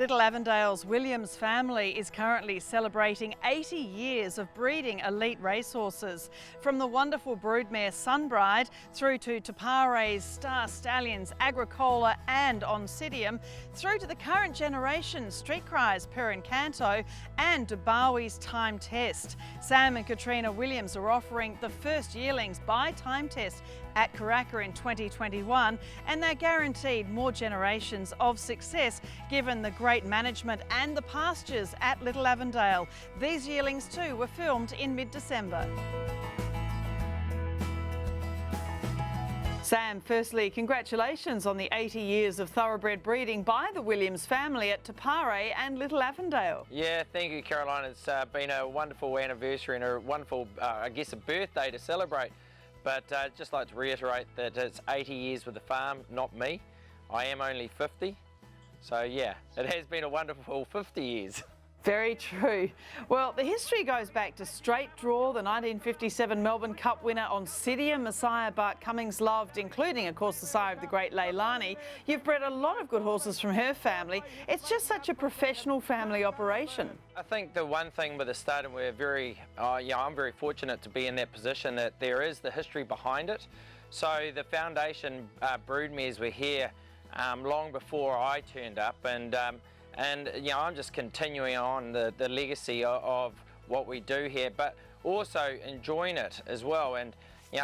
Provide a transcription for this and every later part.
Little Avondale's Williams family is currently celebrating 80 years of breeding elite racehorses. From the wonderful broodmare Sunbride through to Tapare's Star Stallions, Agricola and Oncidium, through to the current generation Street Cry's Per Incanto and Dubawi's Time Test. Sam and Catriona Williams are offering the first yearlings by Time Test at Karaka in 2021, and they're guaranteed more generations of success given the great management and the pastures at Little Avondale. These yearlings too were filmed in mid-December. Sam, firstly, congratulations on the 80 years of thoroughbred breeding by the Williams family at Tapare and Little Avondale. Yeah, thank you, Caroline. It's been a wonderful anniversary and a wonderful, I guess, a birthday to celebrate. But I'd just like to reiterate that it's 80 years with the farm, not me. I am only 50. So yeah, it has been a wonderful 50 years. Very true. Well, the history goes back to Straight Draw, the 1957 Melbourne Cup winner Oncidium, Messiah Bart Cummings loved, including, of course, the sire of the great Leilani. You've bred a lot of good horses from her family. It's just such a professional family operation. I think the one thing with the stud, and we're very, I'm very fortunate to be in that position, that there is the history behind it. So the foundation broodmares were here long before I turned up, and I'm just continuing on the legacy of what we do here, but also enjoying it as well. And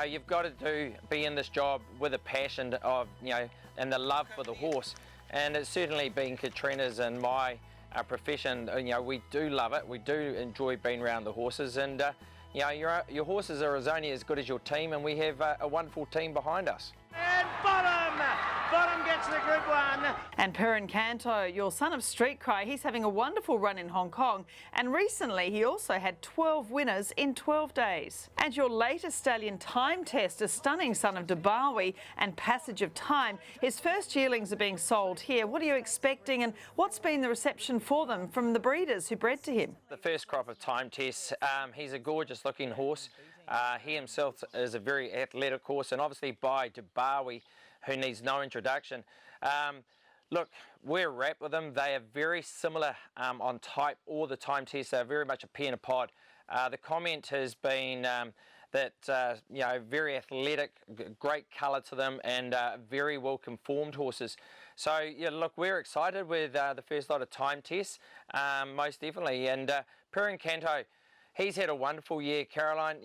you've got to be in this job with a passion of and the love for the horse. And it's certainly been Catriona's and my profession. We do love it. We do enjoy being around the horses, and your horses are only as good as your team, and we have a wonderful team behind us. And bottom gets the Group 1. And Per Incanto, your son of Street Cry, he's having a wonderful run in Hong Kong, and recently he also had 12 winners in 12 days. And your latest stallion Time Test, a stunning son of Dubawi and Passage of Time. His first yearlings are being sold here. What are you expecting, and what's been the reception for them from the breeders who bred to him? The first crop of Time Tests, he's a gorgeous looking horse. He himself is a very athletic horse, and obviously by Dubawi, who needs no introduction. Look, we're wrapped with them. They are very similar on type. All the Time Tests are very much a pea in a pod. The comment has been that very athletic, great colour to them, and very well conformed horses. So yeah, look, we're excited with the first lot of Time Tests, most definitely. And Per Incanto, he's had a wonderful year, Caroline.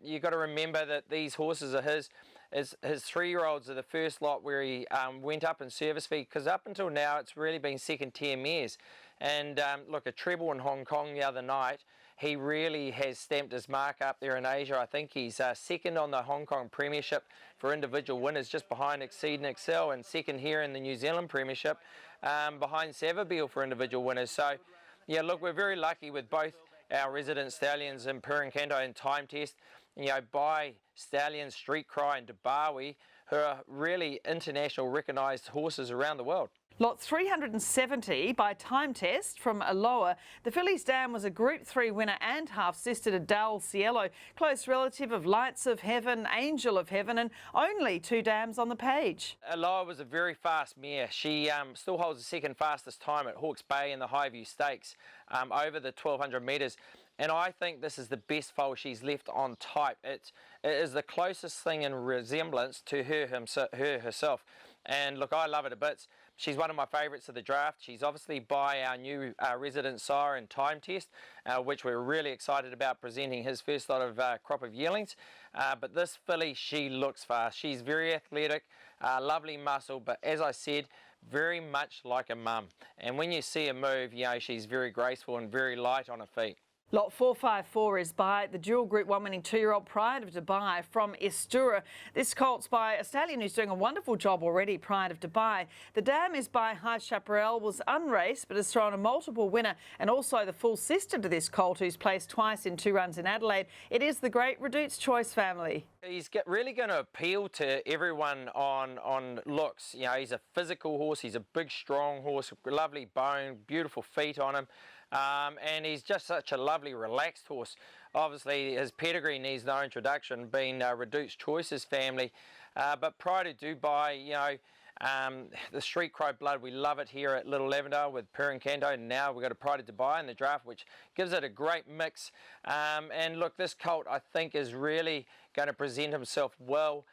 You've got to remember that these horses are his. His 3-year-olds are the first lot where he went up in service fee, because up until now it's really been second-tier mares. And look, a treble in Hong Kong the other night, he really has stamped his mark up there in Asia. I think he's second on the Hong Kong Premiership for individual winners, just behind Exceed and Excel, and second here in the New Zealand Premiership behind Savabeel for individual winners. So yeah, look, we're very lucky with both our resident stallions in Per Incanto and Time Test, by stallions, Street Cry and Dubawi, who are really international recognised horses around the world. Lot 370 by Time Test from Aloha. The Fillies Dam was a Group 3 winner and half-sister to Dal Cielo, close relative of Lights of Heaven, Angel of Heaven, and only 2 dams on the page. Aloha was a very fast mare. She still holds the second fastest time at Hawke's Bay in the Highview Stakes, over the 1200 metres. And I think this is the best foal she's left on type. It is the closest thing in resemblance to her herself. And look, I love it a bit. She's one of my favourites of the draft. She's obviously by our new resident sire in Time Test, which we're really excited about presenting his first lot of crop of yearlings. But this filly, she looks fast. She's very athletic, lovely muscle, but as I said, very much like a mum. And when you see her move, she's very graceful and very light on her feet. Lot 454 is by the dual Group 1 winning 2-year-old Pride of Dubai from Estura. This colt's by a stallion who's doing a wonderful job already, Pride of Dubai. The dam is by High Chaparral, was unraced but has thrown a multiple winner, and also the full sister to this colt who's placed twice in 2 runs in Adelaide. It is the great Redute's Choice family. He's really going to appeal to everyone on looks. He's a physical horse, he's a big strong horse, lovely bone, beautiful feet on him. And he's just such a lovely, relaxed horse. Obviously, his pedigree needs no introduction, being Redute's Choice's family. But Pride of Dubai, The Street Cry blood, we love it here at Little Avondale with Perencanto, and now we've got a Pride of Dubai in the draft, which gives it a great mix. And look, this colt I think is really going to present himself well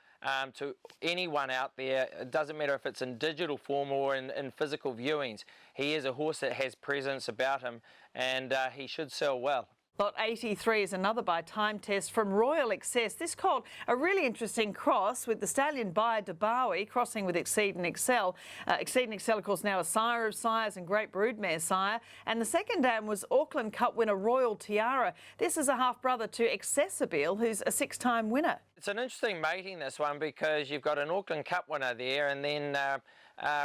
to anyone out there. It doesn't matter if it's in digital form or in physical viewings. He is a horse that has presence about him, and he should sell well. Lot 83 is another by time test from Royal Excess. This colt, a really interesting cross with the stallion by Dubai crossing with Exceed and Excel. Exceed and Excel, of course, now a sire of sires and great broodmare sire. And the second dam was Auckland Cup winner Royal Tiara. This is a half-brother to Accessible, who's a 6-time winner. It's an interesting mating, this one, because you've got an Auckland Cup winner there, and then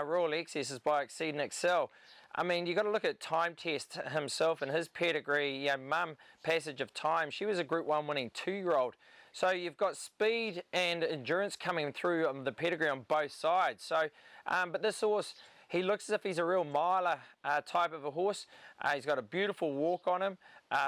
Royal Excess is by Exceed and Excel. I mean, you've got to look at Time Test himself and his pedigree. Mum, Passage of Time, she was a Group 1 winning 2-year-old. So you've got speed and endurance coming through the pedigree on both sides. So, but this horse, he looks as if he's a real miler type of a horse. He's got a beautiful walk on him,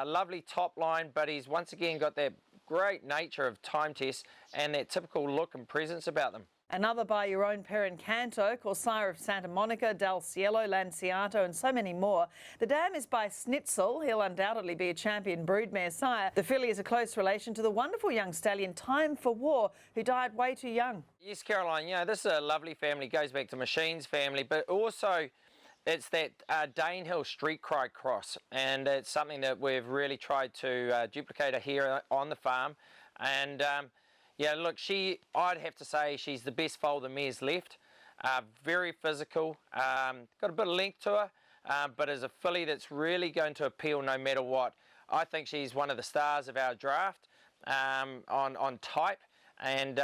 lovely top line, but he's once again got that great nature of Time Test and that typical look and presence about them. Another by your own Perencanto, Corsair of Santa Monica, Del Cielo, Lanciato and so many more. The dam is by Snitzel. He'll undoubtedly be a champion broodmare sire. The filly is a close relation to the wonderful young stallion Time for War, who died way too young. Yes, Caroline, this is a lovely family. It goes back to Machine's family, but also it's that Danehill Street Cry cross, and it's something that we've really tried to duplicate here on the farm. And yeah, look, I'd have to say she's the best foal the mare's left. Very physical, got a bit of length to her, but is a filly that's really going to appeal no matter what. I think she's one of the stars of our draft on type, and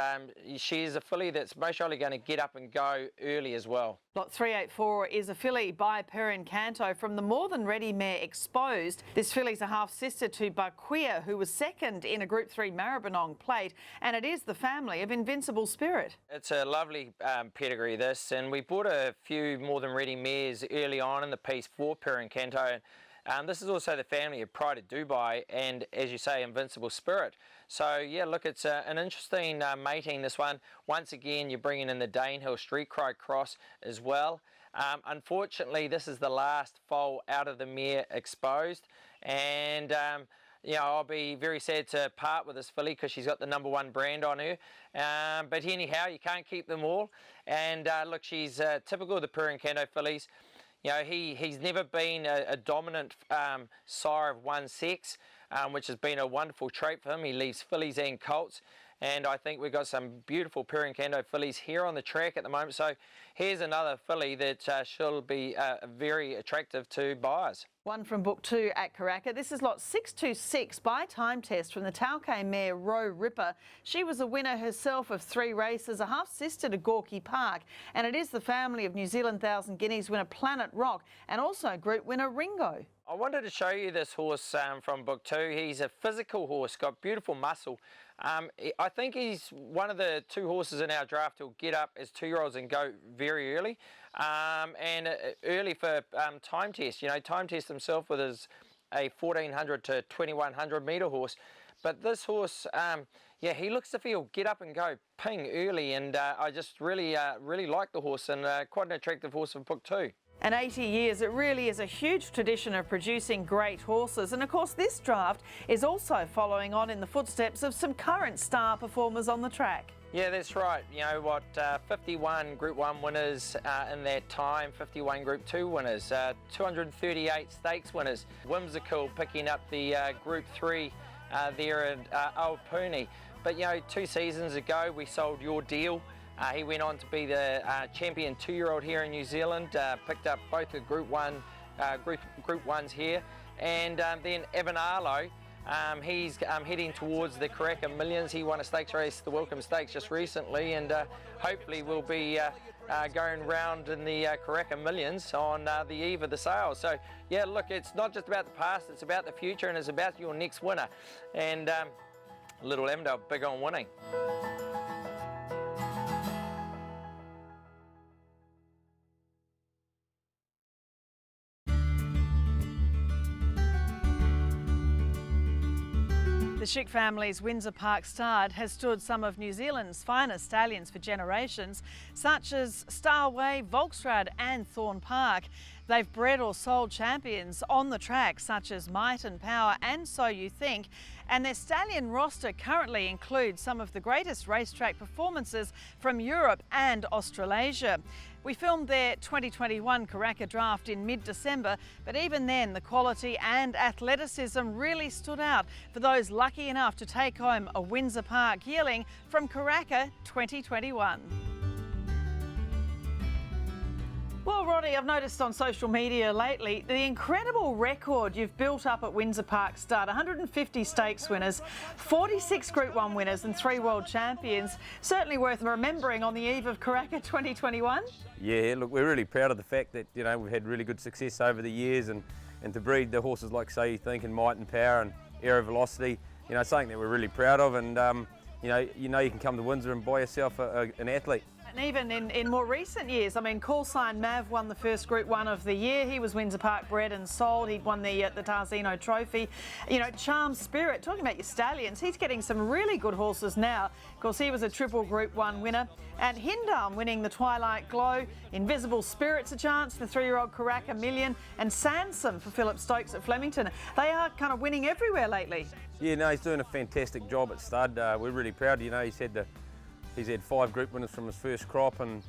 she's a filly that's most surely going to get up and go early as well. Lot 384 is a filly by Perencanto from the More Than Ready mare Exposed. This filly's a half-sister to Baquia, who was second in a Group 3 Maribyrnong plate, and it is the family of Invincible Spirit. It's a lovely pedigree, this, and we bought a few More Than Ready mares early on in the piece for Perencanto. This is also the family of Pride of Dubai and, as you say, Invincible Spirit. So, yeah, look, it's an interesting mating, this one. Once again, you're bringing in the Danehill Street Cry cross as well. Unfortunately, this is the last foal out of the mare Exposed. And, I'll be very sad to part with this filly because she's got the #1 brand on her. But anyhow, you can't keep them all. And, look, she's typical of the Perencanto fillies. He's never been a dominant sire of one sex, which has been a wonderful trait for him. He leaves fillies and colts, and I think we've got some beautiful Perencanto fillies here on the track at the moment. So here's another filly that she'll be very attractive to buyers. One from Book 2 at Karaka. This is lot 626 by time test from the Tauke mare Roe Ripper. She was a winner herself of 3 races, a half-sister to Gorky Park, and it is the family of New Zealand 1000 Guineas winner Planet Rock and also group winner Ringo. I wanted to show you this horse from Book 2. He's a physical horse, got beautiful muscle. I think he's one of the 2 horses in our draft who'll get up as 2-year-olds and go very early. And early for time test. Time test himself with a 1400 to 2100 metre horse. But this horse, he looks as if he'll get up and go ping early, and I just really like the horse, and quite an attractive horse for Book 2. And 80 years, it really is a huge tradition of producing great horses. And of course, this draft is also following on in the footsteps of some current star performers on the track. Yeah, that's right. 51 Group 1 winners in that time, 51 Group 2 winners, 238 stakes winners. Whimsical picking up the Group 3 there at Old Pooney. But 2 seasons ago, we sold Your Deal. He went on to be the champion 2-year-old here in New Zealand, picked up both the Group 1 Group 1s here, and then Evan Arlo, he's heading towards the Karaka Millions. He won a stakes race, the Welcome Stakes, just recently, and hopefully will be going round in the Karaka Millions on the eve of the sale. So yeah, look, it's not just about the past, it's about the future, and it's about your next winner. And Little Avondale big on winning. The Schick family's Windsor Park Stud has stood some of New Zealand's finest stallions for generations, such as Starway, Volksrad and Thorn Park. They've bred or sold champions on the track such as Might and Power and So You Think, and their stallion roster currently includes some of the greatest racetrack performances from Europe and Australasia. We filmed their 2021 Karaka draft in mid-December, but even then the quality and athleticism really stood out for those lucky enough to take home a Windsor Park Yearling from Karaka 2021. Well, Roddy, I've noticed on social media lately the incredible record you've built up at Windsor Park Stud. 150 stakes winners, 46 Group 1 winners and 3 world champions. Certainly worth remembering on the eve of Karaka 2021. Yeah, look, we're really proud of the fact that, you know, we've had really good success over the years and to breed the horses like So You Think and Might and Power and Aero Velocity, you know, something that we're really proud of, and you can come to Windsor and buy yourself an athlete. And even in more recent years, I mean, Call Sign Mav won the first Group 1 of the year. He was Windsor Park bred and sold. He'd won the Tarzino Trophy. You know, Charm Spirit, talking about your stallions, he's getting some really good horses now. Of course, he was a triple Group 1 winner. And Hindam winning the Twilight Glow. Invisible Spirit's a chance, the 3-year-old Karaka Million. And Sansom for Philip Stokes at Flemington. They are kind of winning everywhere lately. Yeah, no, he's doing a fantastic job at Stud. We're really proud. You know, he's had 5 group winners from his first crop, and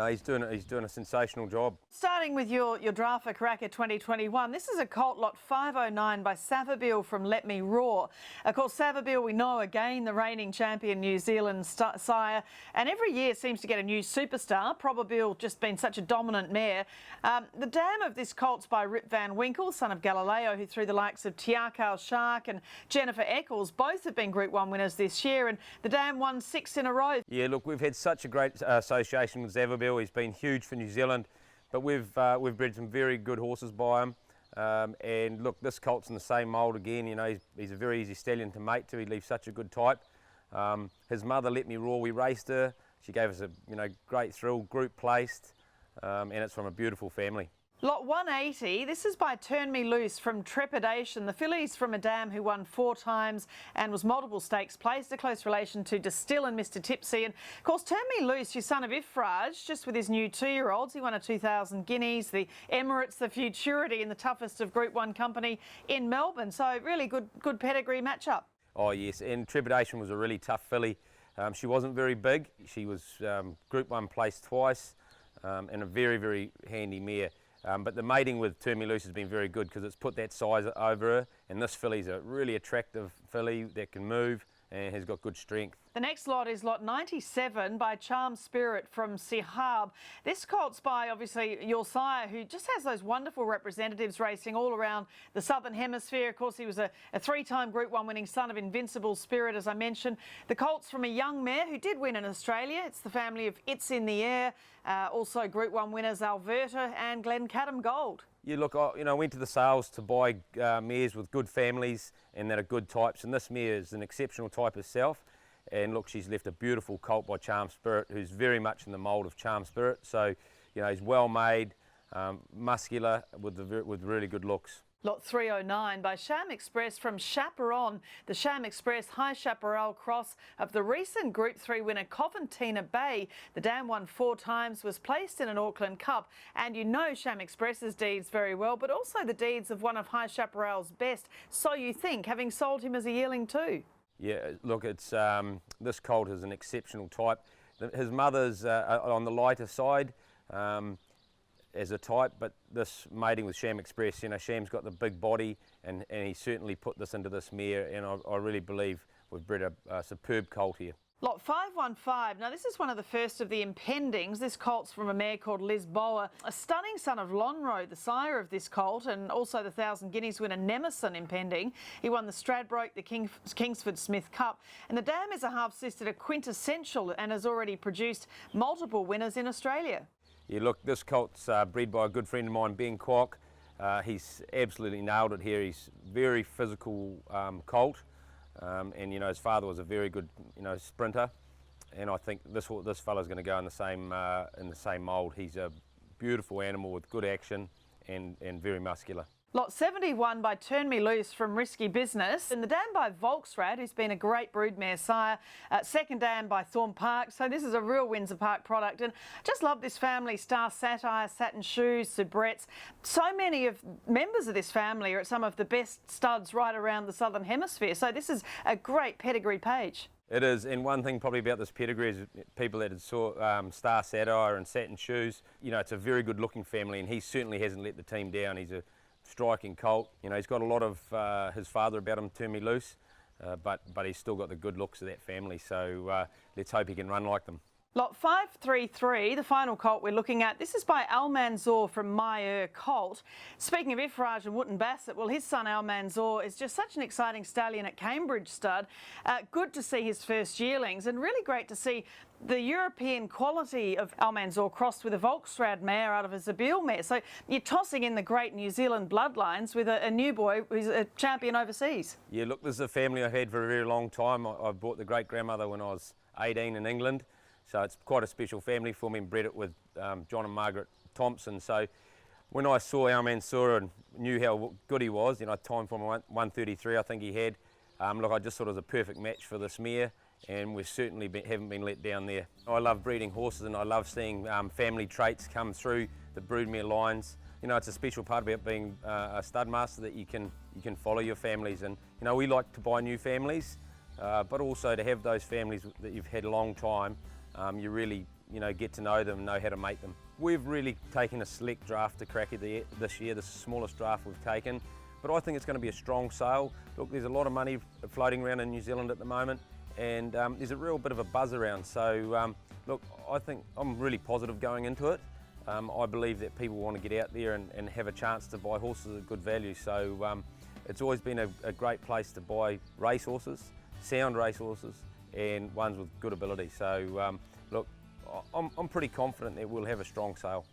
he's doing a sensational job. Starting with your draft for Karaka 2021, this is a colt lot 509 by Savabeel from Let Me Roar. Of course, Savabeel, we know, again, the reigning champion New Zealand sire, and every year seems to get a new superstar. Probabeel just been such a dominant mare. The dam of this colt's by Rip Van Winkle, son of Galileo, who threw the likes of Tiakal Shark and Jennifer Eccles. Both have been Group 1 winners this year, and the dam won 6 in a row. Yeah, look, we've had such a great association with Savabeel. He's been huge for New Zealand, but we've bred some very good horses by him. And look, this colt's in the same mould again. You know, he's a very easy stallion to mate to. He leaves such a good type. His mother, Let Me Roar, we raced her. She gave us a great thrill, group placed, and it's from a beautiful family. Lot 180, this is by Turn Me Loose from Trepidation. The fillies from a dam who won 4 times and was multiple stakes placed, a close relation to Distill and Mr Tipsy. And of course, Turn Me Loose, your son of Ifraj, just with his new 2-year-olds, he won a 2,000 guineas, the Emirates, the Futurity in the toughest of Group 1 company in Melbourne. So really good pedigree matchup. Oh yes, and Trepidation was a really tough filly. She wasn't very big. She was Group 1 placed twice, and a very, very handy mare. But the mating with Turn Me Loose has been very good because it's put that size over her, and this filly's a really attractive filly that can move and has got good strength. The next lot is lot 97 by Charm Spirit from Sihab. This colt's by, obviously, your sire, who just has those wonderful representatives racing all around the Southern Hemisphere. Of course, he was a 3-time Group 1 winning son of Invincible Spirit, as I mentioned. The colt's from a young mare who did win in Australia. It's the family of It's in the Air, also Group 1 winners Alberta and Glencadam Gold. Yeah, look, I went to the sales to buy mares with good families and that are good types, and this mare is an exceptional type herself. And look, she's left a beautiful colt by Charm Spirit, who's very much in the mould of Charm Spirit. So, you know, he's well made, muscular, with really good looks. Lot 309 by Sham Express from Chaperon, the Sham Express High Chaparral cross of the recent Group 3 winner Coventina Bay. The dam won 4 times, was placed in an Auckland Cup, and you know Sham Express's deeds very well, but also the deeds of one of High Chaparral's best, So You Think, having sold him as a yearling too. Yeah, look, it's this colt is an exceptional type. His mother's on the lighter side as a type, but this mating with Sham Express, you know, Sham's got the big body, and he certainly put this into this mare, and I really believe we've bred a superb colt here. Lot 515. Now, this is one of the first of the impendings. This colt's from a mare called Lisboa, a stunning son of Lonro, the sire of this colt, and also the 1,000 guineas winner Nemesis impending. He won the Stradbroke, the Kingsford Smith Cup, and the dam is a half-sister to Quintessential and has already produced multiple winners in Australia. Yeah, look, this colt's bred by a good friend of mine, Ben Kwok. He's absolutely nailed it here. He's very physical colt. And you know, his father was a very good, you know, sprinter, and I think this fella's going to go in the same mould. He's a beautiful animal with good action and very muscular. Lot 71 by Turn Me Loose from Risky Business. And the dam by Volksrad, who's been a great broodmare sire. Second dam by Thorn Park. So this is a real Windsor Park product. And just love this family. Star Satire, Satin Shoes, Soubrettes. So many of members of this family are at some of the best studs right around the Southern Hemisphere. So this is a great pedigree page. It is, and one thing probably about this pedigree is people that saw Star Satire and Satin Shoes, you know, it's a very good looking family, and he certainly hasn't let the team down. He's a striking colt. You know, he's got a lot of his father about him, Turn Me Loose, but he's still got the good looks of that family, so let's hope he can run like them. Lot 533, the final colt we're looking at. This is by Al Manzoor from My Colt. Speaking of Ifraj and Wotton Bassett, well, his son Al Manzoor is just such an exciting stallion at Cambridge Stud. Good to see his first yearlings, and really great to see the European quality of Al Manzoor crossed with a Volksrad mare out of a Zabeel mare. So you're tossing in the great New Zealand bloodlines with a new boy who's a champion overseas. Yeah, look, this is a family I've had for a very long time. I bought the great-grandmother when I was 18 in England. So it's quite a special family for me, and bred it with John and Margaret Thompson. So when I saw Al Manzoor and knew how good he was, you know, time for him 133 I think he had. Look, I just thought it was a perfect match for this mare, and we certainly haven't been let down there. I love breeding horses, and I love seeing family traits come through the broodmare lines. You know, it's a special part about being a stud master that you can follow your families, and you know, we like to buy new families, but also to have those families that you've had a long time. You really, you know, get to know them and know how to make them. We've really taken a select draft to Karaka this year, the smallest draft we've taken, but I think it's going to be a strong sale. Look, there's a lot of money floating around in New Zealand at the moment, and there's a real bit of a buzz around. So, look, I think I'm really positive going into it. I believe that people want to get out there and have a chance to buy horses at good value. So, it's always been a great place to buy racehorses, sound racehorses, and ones with good ability. So look, I'm pretty confident that we'll have a strong sale.